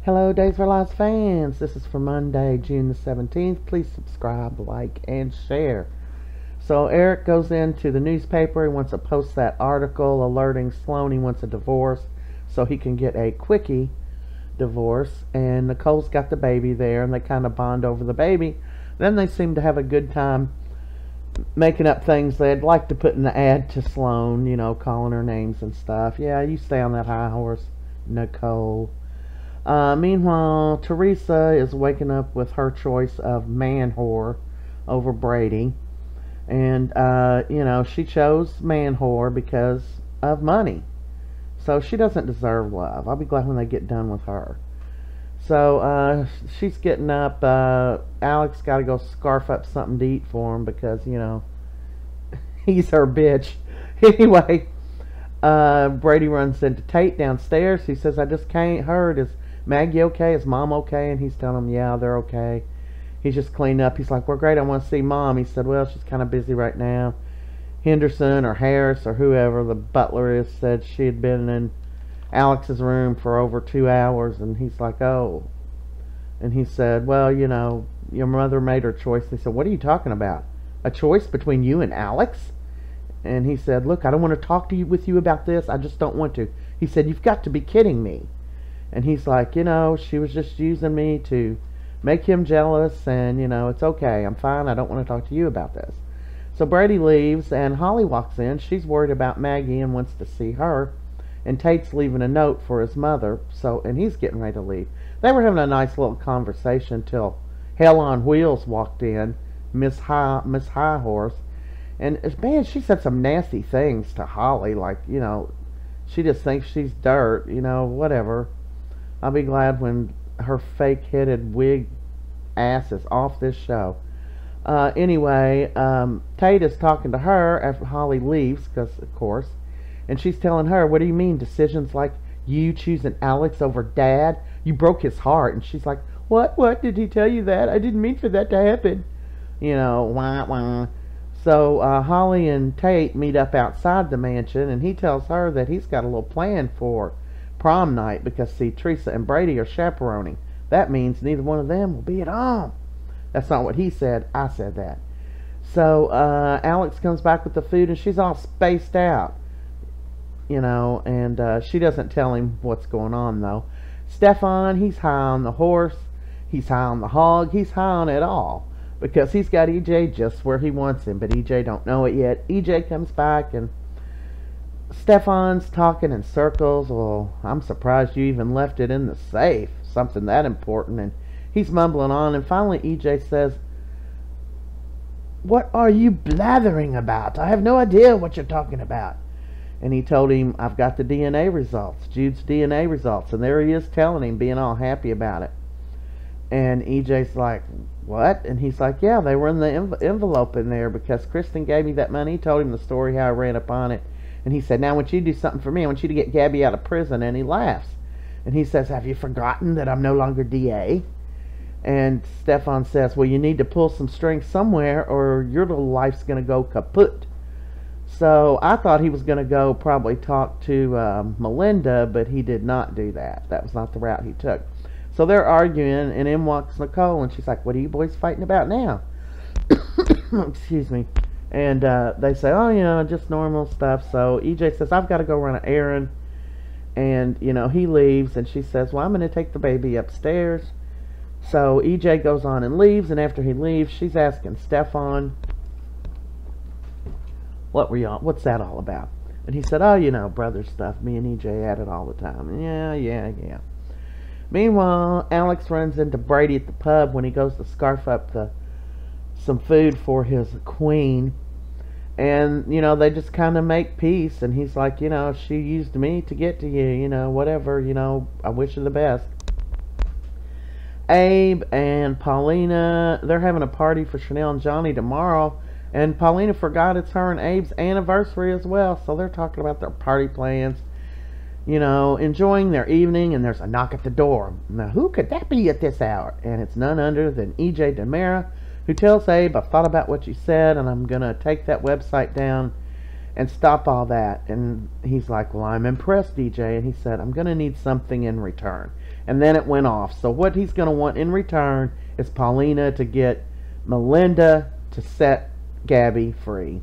Hello, Days for Lives fans. This is for Monday, June the 17th. Please subscribe, like, and share. So Eric goes into the newspaper. He wants to post that article alerting Sloan he wants a divorce so he can get a quickie divorce. And Nicole's got the baby there, and they kind of bond over the baby. Then they seem to have a good time making up things they'd like to put in the ad to Sloan, calling her names and stuff. Yeah, you stay on that high horse, Nicole. Meanwhile, Theresa is waking up with her choice of man whore over Brady. And, she chose man whore because of money. So she doesn't deserve love. I'll be glad when they get done with her. So, she's getting up. Alex got to go scarf up something to eat for him because, he's her bitch. Anyway, Brady runs into Tate downstairs. He says, I just can't heard. Is Maggie okay? Is Mom okay? And he's telling him, yeah, they're okay. He's just cleaned up. He's like, well, great, I want to see Mom. He said, well, she's kind of busy right now. Henderson or Harris or whoever the butler is said she had been in Alex's room for over 2 hours. And he's like, oh. And he said, well, your mother made her choice. They said, what are you talking about? A choice between you and Alex? And he said, look, I don't want to talk to you with you about this. I just don't want to. He said, you've got to be kidding me. And he's like, she was just using me to make him jealous, and, it's okay. I'm fine. I don't want to talk to you about this. So Brady leaves, and Holly walks in. She's worried about Maggie and wants to see her. And Tate's leaving a note for his mother, and he's getting ready to leave. They were having a nice little conversation till Hell on Wheels walked in, Miss High Horse. And, man, she said some nasty things to Holly, like, she just thinks she's dirt, whatever. I'll be glad when her fake-headed wig ass is off this show. Anyway, Tate is talking to her after Holly leaves, because, of course, and she's telling her, what do you mean, decisions like you choosing Alex over Dad? You broke his heart. And she's like, what? Did he tell you that? I didn't mean for that to happen. Wah, wah. So Holly and Tate meet up outside the mansion, and he tells her that he's got a little plan for prom night because, see, Theresa and Brady are chaperoning. That means neither one of them will be at home. That's not what he said. I said that. So Alex comes back with the food, and she's all spaced out, and she doesn't tell him what's going on, though. Stephan, he's high on the horse. He's high on the hog. He's high on it all because he's got EJ just where he wants him, but EJ don't know it yet. EJ comes back, and Stephan's talking in circles. Well, I'm surprised you even left it in the safe. Something that important. And he's mumbling on. And finally EJ says, what are you blathering about? I have no idea what you're talking about. And he told him, I've got the DNA results. Jude's DNA results. And there he is telling him, being all happy about it. And EJ's like, what? And he's like, yeah, they were in the envelope in there because Kristen gave me that money. He told him the story, how I ran upon it. And he said, now I want you to do something for me. I want you to get Gabby out of prison. And he laughs. And he says, have you forgotten that I'm no longer DA? And Stephan says, well, you need to pull some strings somewhere or your little life's going to go kaput. So I thought he was going to go probably talk to Melinda, but he did not do that. That was not the route he took. So they're arguing, and in walks Nicole, and she's like, what are you boys fighting about now? Excuse me. And they say, oh, just normal stuff. So EJ says, I've got to go run an errand. And, he leaves. And she says, well, I'm going to take the baby upstairs. So EJ goes on and leaves. And after he leaves, she's asking Stephan, what's that all about? And he said, oh, brother stuff. Me and EJ at it all the time. Yeah. Meanwhile, Alex runs into Brady at the pub when he goes to scarf up some food for his queen. And, they just kind of make peace. And he's like, she used me to get to you, whatever, I wish her the best. Abe and Paulina, they're having a party for Chanel and Johnny tomorrow. And Paulina forgot it's her and Abe's anniversary as well. So they're talking about their party plans, enjoying their evening. And there's a knock at the door. Now, who could that be at this hour? And it's none other than EJ DeMera, who tells Abe, I've thought about what you said, and I'm going to take that website down and stop all that. And he's like, well, I'm impressed, EJ. And he said, I'm going to need something in return. and then it went off. So what he's going to want in return is Paulina to get Melinda to set Gabby free.